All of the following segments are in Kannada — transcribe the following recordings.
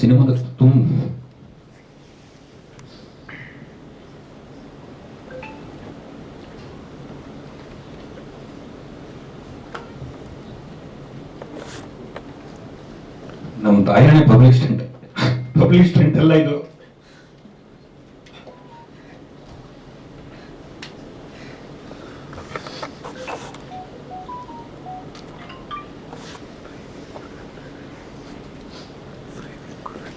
ಸಿನಿಮಾದ ನಮ್ಮ ತಾಯಣೆ ಪಬ್ಲಿಕ್ ಸ್ಟೆಂಟ್ ಎಲ್ಲ ಇದು.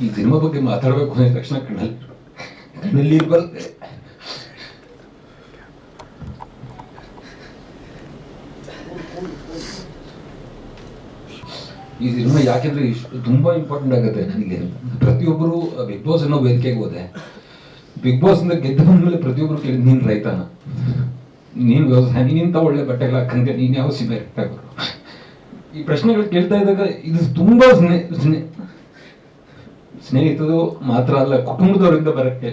ಈ ಸಿನಿಮಾ ಬಗ್ಗೆ ಮಾತಾಡಬೇಕು ಅಂದ ತಕ್ಷಣ ಕಣ್ಣಲ್ಲಿ ಬರುತ್ತೆ. ಈ ಸಿನಿಮಾ ಯಾಕೆಂದ್ರೆ ಇಷ್ಟು ತುಂಬಾ ಇಂಪಾರ್ಟೆಂಟ್ ಆಗುತ್ತೆ ನನಗೆ. ಪ್ರತಿಯೊಬ್ಬರು ಬಿಗ್ ಬಾಸ್ ಅನ್ನೋ ವೇದಿಕೆಗೆ ಹೋದೆ, ಬಿಗ್ ಬಾಸ್ ಇಂದ ಗೆದ್ದು ಬಂದ್ಮೇಲೆ ಪ್ರತಿಯೊಬ್ಬರು ಕೇಳಿದ್ ನೀನ್ ರೈತನ, ನೀನ್ ವ್ಯವಸಾಯ, ನೀನಿಂತ ಒಳ್ಳೆ ಬಟ್ಟೆಗಳ ಹಾಕಂಗೆ ನೀನ್ ಯಾವ ಸಿನಿಮಾ ಇರ್ತಾಗ ಈ ಪ್ರಶ್ನೆಗಳು ಕೇಳ್ತಾ ಇದ್ದಾಗ ಇದು ತುಂಬಾ ಸ್ನೇಹಿತರು ಮಾತ್ರ ಅಲ್ಲ, ಕುಟುಂಬದವರಿಂದ ಬರಕ್ಕೆ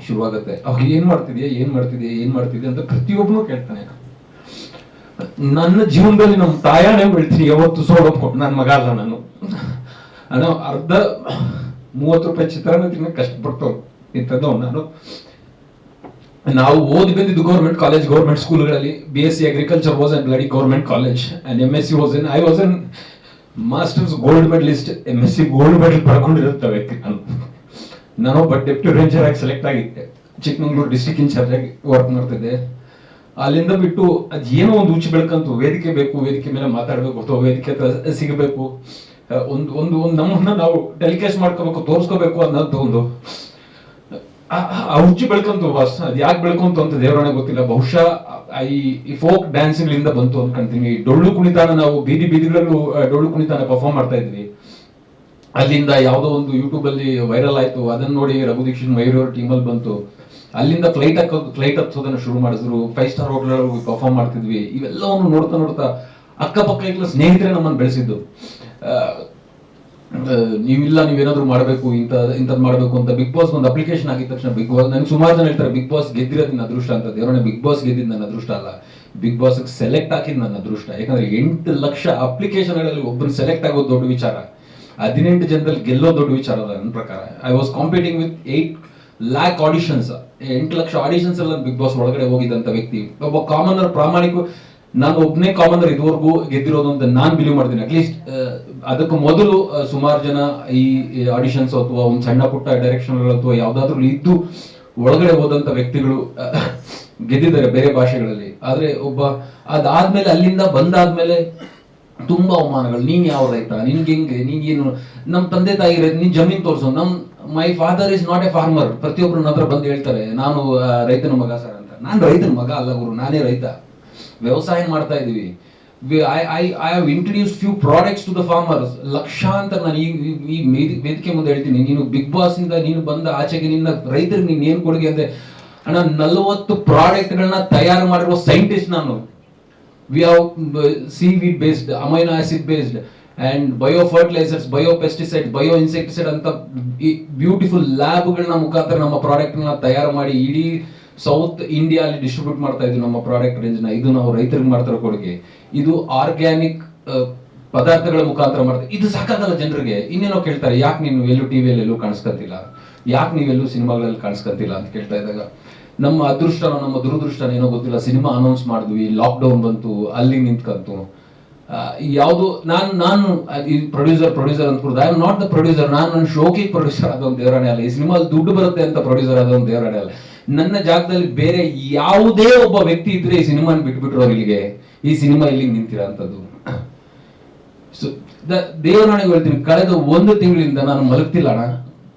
ಶುರುವಾಗುತ್ತೆ. ಅವಾಗ ಏನ್ ಮಾಡ್ತಿದ್ಯಾ ಅಂತ ಪ್ರತಿಯೊಬ್ಬನು ಕೇಳ್ತಾನೆ. ನನ್ನ ಜೀವನದಲ್ಲಿ ನಮ್ಮ ತಾಯಾಣೆ ಬೆಳ್ತೀನಿ, ಯಾವತ್ತು ಸೋಲೋದು ಕೊಟ್ಟು ನನ್ನ ಮಗ ಅಲ್ಲ ನಾನು. ಅರ್ಧ 30 ರೂಪಾಯಿ ಚಿತ್ರಾನ್ನ ತಿನ್ನಕ್ಕೆ ಕಷ್ಟಪಡ್ತವ್ ಇಂಥದ್ದು ನಾನು. ನಾವು ಓದಿ ಬಂದಿದ್ದು ಗೌರ್ಮೆಂಟ್ ಕಾಲೇಜ್, ಗೌರ್ಮೆಂಟ್ ಸ್ಕೂಲ್ಗಳಲ್ಲಿ. BSc agriculture was and bloody government college and MSc was in, I was in masters gold medallist. MSc gold medal ಪಡ್ಕೊಂಡಿರುತ್ತ ವ್ಯಕ್ತಿ ನಾನು. ಒಬ್ಬ ಡೆಪ್ಯೂಟಿ ರೇಂಜರ್ ಆಗಿ ಸೆಲೆಕ್ಟ್ ಆಗಿದ್ದೆ, ಚಿಕ್ಕಮಂಗ್ಳೂರು ಡಿಸ್ಟ್ರಿಕ್ಟ್ ಇನ್ಚಾರ್ಜ್ ಆಗಿ ವರ್ಕ್ ಮಾಡ್ತಿದ್ದೆ. ಅಲ್ಲಿಂದ ಬಿಟ್ಟು ಅದ್ ಏನೋ ಒಂದು ಹುಚ್ಚು ಬೆಳ್ಕಂತು, ವೇದಿಕೆ ಬೇಕು, ವೇದಿಕೆ ಮೇಲೆ ಮಾತಾಡ್ಬೇಕು ಅಥವಾ ವೇದಿಕೆ ಸಿಗಬೇಕು, ಒಂದು ನಮ್ಮನ್ನ ನಾವು ಟೆಲಿಕಾಸ್ಟ್ ಮಾಡ್ಕೋಬೇಕು, ತೋರಿಸ್ಕೋಬೇಕು ಅನ್ನೋದು ಒಂದು ಆ ಹುಚ್ಚು ಬೆಳ್ಕಂತು ಬಾಸ್. ಅದ್ ಯಾಕೆ ಬೆಳ್ಕೊಂತು ಅಂತ ದೇವರೊಳಗೆ ಗೊತ್ತಿಲ್ಲ. ಬಹುಶಃ ಈ ಫೋಕ್ ಡ್ಯಾನ್ಸ್ಗಳಿಂದ ಬಂತು ಅನ್ಕೊಂತೀನಿ. ಡೊಳ್ಳು ಕುಣಿತಾನ ನಾವು ಬೀದಿಗಳಲ್ಲೂ ಡೊಳ್ಳು ಕುಣಿತಾನ ಪರ್ಫಾರ್ಮ್ ಮಾಡ್ತಾ ಇದ್ವಿ. ಅಲ್ಲಿಂದ ಯಾವುದೋ ಒಂದು ಯೂಟ್ಯೂಬ್ ಅಲ್ಲಿ ವೈರಲ್ ಆಯ್ತು, ಅದನ್ನ ನೋಡಿ ರಘು ದೀಕ್ಷಿತ್ ಮಯೂರ್ ಟೀಮಲ್ಲಿ ಬಂತು. ಅಲ್ಲಿಂದ ಫ್ಲೈಟ್ ಹತ್ತೋದನ್ನ ಶುರು ಮಾಡಿದ್ರು. 5 ಸ್ಟಾರ್ ಹೋಟೆಲ್ ಪರ್ಫಾರ್ಮ್ ಮಾಡ್ತಿದ್ವಿ. ಇವೆಲ್ಲವನ್ನು ನೋಡ್ತಾ ಅಕ್ಕಪಕ್ಕ ಇಟ್ಲ ಸ್ನೇಹಿತರೆ ನಮ್ಮನ್ನು ಬೆಳೆಸಿದ್ದು. ನೀವೇನಾದ್ರೂ ಮಾಡಬೇಕು, ಇಂಥದ್ದು ಮಾಡಬೇಕು ಅಂತ ಬಿಗ್ ಬಾಸ್ ಒಂದು ಅಪ್ಲಿಕೇಶನ್ ಆಗಿದ ತಕ್ಷಣ ಬಿಗ್ ಬಾಸ್, ನನ್ಗೆ ಸುಮಾರು ಜನ ಹೇಳ್ತಾರೆ ಬಿಗ್ ಬಾಸ್ ಗೆದ್ದಿರೋದು ನನ್ನ ಅದೃಷ್ಟ ಅಂತ. ದೇವರನ್ನ ಬಿಗ್ ಬಾಸ್ ಗೆದ್ದಿದ್ದು ನನ್ನ ಅದೃಷ್ಟ ಅಲ್ಲ, ಬಿಗ್ ಬಾಸ್ ಸೆಲೆಕ್ಟ್ ಹಾಕಿದ್ ನನ್ನ ಅದೃಷ್ಟ. ಯಾಕಂದ್ರೆ 8 ಲಕ್ಷ ಅಪ್ಲಿಕೇಶನ್ಗಳಲ್ಲಿ ಒಬ್ಬರು ಸೆಲೆಕ್ಟ್ ಆಗೋದು ದೊಡ್ಡ ವಿಚಾರ, 18 ಜನದಲ್ಲಿ ಗೆಲ್ಲೋ ದೊಡ್ಡ ವಿಚಾರ ಅಲ್ಲ ನನ್ನ ಪ್ರಕಾರ. I was competing with 8 lakh auditions, 8 lakh auditions ಎಲ್ಲ ಬಿಗ್ ಬಾಸ್ ಒಳಗಡೆ ಹೋಗಿದ್ದಂತ ವ್ಯಕ್ತಿ. ಒಬ್ಬ ಕಾಮನರ್, ಪ್ರಾಮಾಣಿಕ, ನಾನು ಒಬ್ಬನೇ ಕಾಮನರ್ ಇದುವರೆಗೂ ಗೆದ್ದಿರೋದು ಅಂತ ನಾನು ಬಿಲೀವ್ ಮಾಡ್ತೀನಿ. ಅಟ್ಲೀಸ್ಟ್ ಅದಕ್ಕೂ ಮೊದಲು ಸುಮಾರು ಜನ ಈ ಆಡಿಷನ್ಸ್ ಅಥವಾ ಒಂದು ಸಣ್ಣ ಪುಟ್ಟ ಡೈರೆಕ್ಷನ್ ಅಥವಾ ಯಾವ್ದಾದ್ರು ಇದ್ದು ಒಳಗಡೆ ಹೋದಂತ ವ್ಯಕ್ತಿಗಳು ಗೆದ್ದಿದ್ದಾರೆ ಬೇರೆ ಭಾಷೆಗಳಲ್ಲಿ. ಆದ್ರೆ ಅದಾದ್ಮೇಲೆ ಅಲ್ಲಿಂದ ಬಂದಾದ್ಮೇಲೆ ತುಂಬಾ ಅವಮಾನಗಳು. ನೀನ್ ಯಾವ ರೈತ, ನಿನ್ಗೆ ಹೆಂಗೆ, ನೀನೇನು, ನಮ್ ತಂದೆ ತಾಯಿ ನೀನ್ ಜಮೀನ್ ತೋರ್ಸೋ, my father is not a farmer. ಪ್ರತಿಯೊಬ್ರು ನನ್ನ ಹತ್ರ ಬಂದು ಹೇಳ್ತಾರೆ ನಾನು ರೈತನ ಮಗ ಸರ್ ಅಂತ. ನಾನು ರೈತನ ಮಗ ಅಲ್ಲ ಗುರು, ನಾನೇ ರೈತ. ವ್ಯವಸಾಯ ಮಾಡ್ತಾ ಇದೀವಿ. I have introduce few products to the farmers. ಲಕ್ಷಾಂತರ ನಾನು ಈ ವೇದಿಕೆ ಮುಂದೆ ಹೇಳ್ತೀನಿ, ನೀನು ಬಿಗ್ ಬಾಸ್ ಇಂದ ನೀನು ಬಂದ ಆಚೆಗೆ ನಿನ್ನ ರೈತರಿಗೆ ನೀನ್ ಏನ್ ಕೊಡುಗೆ ಅಂದ್ರೆ, ಅಣ್ಣ 40 ಪ್ರಾಡಕ್ಟ್ಗಳನ್ನ ತಯಾರು ಮಾಡಿರುವ ಸೈಂಟಿಸ್ಟ್ ನಾನು. We have seaweed based, amino acid based and biofertilizers, biopesticides, bioinsecticide ಅಂತ ಬ್ಯೂಟಿಫುಲ್ ಲ್ಯಾಬ್ಗಳನ್ನ ಮುಖಾಂತರ ನಮ್ಮ ಪ್ರಾಡಕ್ಟ್ ನ ತಯಾರು ಮಾಡಿ ಇಡೀ ಸೌತ್ ಇಂಡಿಯಾ ಅಲ್ಲಿ ಡಿಸ್ಟ್ರಿಬ್ಯೂಟ್ ಮಾಡ್ತಾ ಇದ್ವಿ ನಮ್ಮ ಪ್ರಾಡಕ್ಟ್ ರೇಂಜ್ ನ. ಇದು ನಾವು ರೈತರಿಗೆ ಮಾಡ್ತಾರೋ ಕೊಡುಗೆ. ಇದು ಆರ್ಗ್ಯಾನಿಕ್ ಪದಾರ್ಥಗಳ ಮುಖಾಂತರ ಮಾಡ್ತಾರೆ. ಇದು ಸಾಕಾಗಲ್ಲ ಜನರಿಗೆ. ಇನ್ನೇನೋ ಕೇಳ್ತಾರೆ, ಯಾಕೆ ನೀನು ಎಲ್ಲೂ ಟಿವಿಯಲ್ಲಿ ಎಲ್ಲೂ ಕಾಣಿಸ್ಕೊತಿಲ್ಲ, ಯಾಕೆ ನೀವೆಲ್ಲೂ ಸಿನಿಮಾಗಳಲ್ಲಿ ಕಾಣಿಸ್ಕೊತಿಲ್ಲ ಅಂತ ಕೇಳ್ತಾ ಇದ್ದಾಗ ನಮ್ಮ ಅದೃಷ್ಟನೋ ನಮ್ಮ ದುರದೃಷ್ಟನೋ ಏನೋ ಗೊತ್ತಿಲ್ಲ. ಸಿನಿಮಾ ಅನೌನ್ಸ್ ಮಾಡಿದ್ವಿ, ಲಾಕ್ಡೌನ್ ಬಂತು, ಅಲ್ಲಿ ನಿಂತ್ಕಂತು. ಯಾವುದು ನಾನು ಪ್ರೊಡ್ಯೂಸರ್ ಅಂತ I am not the producer. ನಾನು ಶೋಕಿ ಪ್ರೊಡ್ಯೂಸರ್ ಆದೊಂದು ದೇವರಾಣೆ ಅಲ್ಲ. ಈ ಸಿನಿಮಾ ದುಡ್ಡು ಬರುತ್ತೆ ಅಂತ ಪ್ರೊಡ್ಯೂಸರ್ ಆದೊಂದು ದೇವರಾಣೆ ಅಲ್ಲ. ನನ್ನ ಜಾಗದಲ್ಲಿ ಬೇರೆ ಯಾವುದೇ ಒಬ್ಬ ವ್ಯಕ್ತಿ ಇದ್ರೆ ಈ ಸಿನಿಮಾನ ಬಿಟ್ಬಿಟ್ರು ಇಲ್ಲಿಗೆ, ಈ ಸಿನಿಮಾ ಇಲ್ಲಿಗೆ ನಿಂತಿರೋ ಅಂತದ್ದು. ದೇವರಾಣಿಗೆ ಹೇಳ್ತೀನಿ, ಕಳೆದ 1 ತಿಂಗಳಿಂದ ನಾನು ಮಲಗ್ತಿಲ್ಲ ಅಣ್ಣ.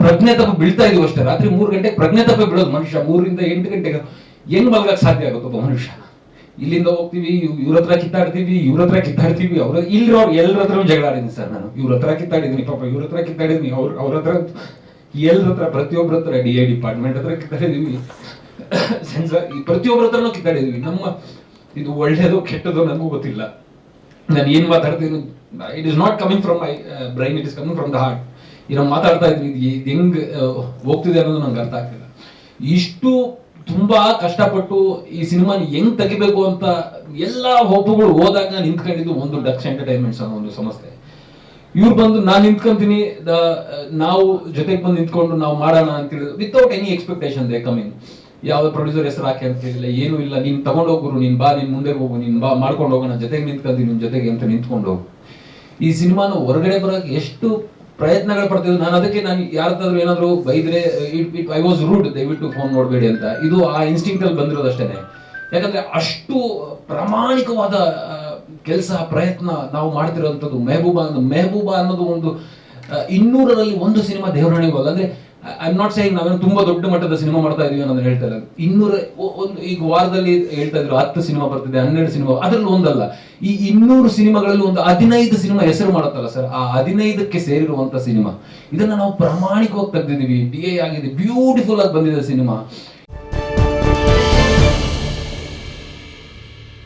ಪ್ರಜ್ಞೆ ತಪ್ಪ ಬೀಳ್ತಾ ಇದೀವಿ ಅಷ್ಟೇ. ರಾತ್ರಿ 3 ಗಂಟೆಗೆ ಪ್ರಜ್ಞೆ ತಪ್ಪ ಬೀಳೋದು ಮನುಷ್ಯ. 3 ರಿಂದ 8 ಗಂಟೆಗೆ ಹೆಂಗ್ ಮಲಗಕ್ ಸಾಧ್ಯ ಆಗುತ್ತಪ್ಪ ಮನುಷ್ಯ? ಇಲ್ಲಿಂದ ಹೋಗ್ತೀವಿ, ಇವ್ರ ಹತ್ರ ಕಿತ್ತಾಡ್ತೀವಿ, ಅವ್ರ ಇಲ್ಲಿರೋರು ಎಲ್ಲರ ಹತ್ರ ಜಗಳ ಆಡಿದ್ದೀನಿ ಸರ್ ನಾನು. ಇವ್ರ ಹತ್ರ ಕಿತ್ತಾಡಿದೀನಿ, ಪಾಪ ಇವ್ರ ಹತ್ರ ಕಿತ್ತಾಡಿದೀನಿ, ಅವ್ರ ಹತ್ರ ಎಲ್ಲರ ಹತ್ರ, ಪ್ರತಿಯೊಬ್ಬರ ಹತ್ರ, DI ಡಿಪಾರ್ಟ್ಮೆಂಟ್ ಹತ್ರ ಕಿತ್ತಾಡಿದೀವಿ, ಸೆನ್ಸಾರ್ ಪ್ರತಿಯೊಬ್ಬರ ಹತ್ರನೂ ಕಿತ್ತಾಡಿದೀವಿ. ನಮ್ಮ ಇದು ಒಳ್ಳೇದು ಕೆಟ್ಟದು ನನಗೂ ಗೊತ್ತಿಲ್ಲ. ನಾನು ಏನ್ ಮಾತಾಡ್ತೀನಿ, it is not coming from my brain, it is coming from the heart. ನಾವು ಮಾತಾಡ್ತಾ ಇದ್ವಿ, ಇದು ಹೆಂಗ್ ಹೋಗ್ತಿದೆ ಅನ್ನೋದು ನಂಗೆ ಅರ್ಥ ಆಗ್ತಿಲ್ಲ. ಇಷ್ಟು ತುಂಬಾ ಕಷ್ಟಪಟ್ಟು ಈ ಸಿನಿಮಾನ ಹೆಂಗ್ ತೆಗಿಬೇಕು ಅಂತ ಎಲ್ಲಾ ಹೋಪುಗಳು ಹೋದಾಗ ನಿಂತ್ಕೊಂಡಿದ್ದು ಒಂದು ಡಕ್ಸ್ ಎಂಟರ್ಟೈನ್ಮೆಂಟ್ಸ್ ಅನ್ನೋ ಒಂದು ಸಂಸ್ಥೆ. ಇವ್ರು ಬಂದು ನಾನು ನಿಂತ್ಕೊಂತೀನಿ, ನಾವು ಜೊತೆಗೆ ಬಂದು ನಿಂತ್ಕೊಂಡು ನಾವು ಮಾಡೋಣ ಅಂತ ಹೇಳಿದ್ರು without any expectation they coming. ಯಾವ ಪ್ರೊಡ್ಯೂಸರ್ ಹೆಸರು ಹಾಕಿ ಅಂತ ಹೇಳಿಲ್ಲ, ಏನೂ ಇಲ್ಲ, ನೀನ್ ತಗೊಂಡೋಗ್ರು, ನೀನ್ ಬಾ, ನೀನ್ ಮುಂದೆ ಹೋಗು, ನೀನ್ ಬಾ ಮಾಡ್ಕೊಂಡು ಹೋಗೋಣ, ಜೊತೆಗೆ ನಿಂತ್ಕೊಂತೀನಿ ನಿನ್ ಜೊತೆಗೆ ಅಂತ ನಿಂತ್ಕೊಂಡು ಹೋಗು. ಈ ಸಿನಿಮಾನ ಹೊರಗಡೆ ಬರೋಕೆ ಎಷ್ಟು ಪ್ರಯತ್ನಗಳು ಪಡ್ತಿದ್ವಿ. ನಾನು ಅದಕ್ಕೆ ನಾನು ಯಾರ್ದಾದ್ರು ಏನಾದ್ರು ಬೈದ್ರೆ ಐ ವಾಸ್ ರೂಡ್, ದಯವಿಟ್ಟು ಫೋನ್ ನೋಡಬೇಡಿ ಅಂತ. ಇದು ಆ ಇನ್ಸ್ಟಿಂಕ್ಟ್ ಅಲ್ಲಿ ಬಂದಿರೋದಷ್ಟೇನೆ. ಯಾಕಂದ್ರೆ ಅಷ್ಟು ಪ್ರಾಮಾಣಿಕವಾದ ಕೆಲಸ ಪ್ರಯತ್ನ ನಾವು ಮಾಡ್ತಿರೋಂಥದ್ದು. ಮೆಹಬೂಬಾ ಅನ್ನೋದು ಒಂದು 200ರಲ್ಲಿ 1 ಸಿನಿಮಾ ದೇವರಾಣಿ ಹೋಗಲ್ಲ. ಅಂದ್ರೆ ಐ ಆಮ್ ನಾಟ್ ಸೇಯಿಂಗ್ ನಾವೇನು ತುಂಬಾ ದೊಡ್ಡ ಮಟ್ಟದ ಸಿನಿಮಾ ಮಾಡ್ತಾ ಇದೀವಿ ಅನ್ನೋದನ್ನ ಹೇಳ್ತಾ ಇಲ್ಲ. 200 ಒಂದು ಈಗ ವಾರದಲ್ಲಿ ಹೇಳ್ತಾ ಇದ್ರು 10 ಸಿನಿಮಾ ಬರ್ತಿದೆ, 12 ಸಿನಿಮಾ, ಅದ್ರಲ್ಲಿ ಒಂದಲ್ಲ, ಈ 200 ಸಿನಿಮಾಗಳಲ್ಲಿ ಒಂದು 15 ಸಿನಿಮಾ ಹೆಸರು ಮಾಡುತ್ತಲ್ಲ ಸರ್, ಆ 15ಕ್ಕೆ ಸೇರಿರುವಂತ ಸಿನಿಮಾ. ಇದನ್ನ ನಾವು ಪ್ರಾಮಾಣಿಕವಾಗಿ ತೆಗೆದಿದ್ದೀವಿ. DA ಆಗಿದೆ, ಬ್ಯೂಟಿಫುಲ್ ಆಗಿ ಬಂದಿದೆ ಸಿನಿಮಾ.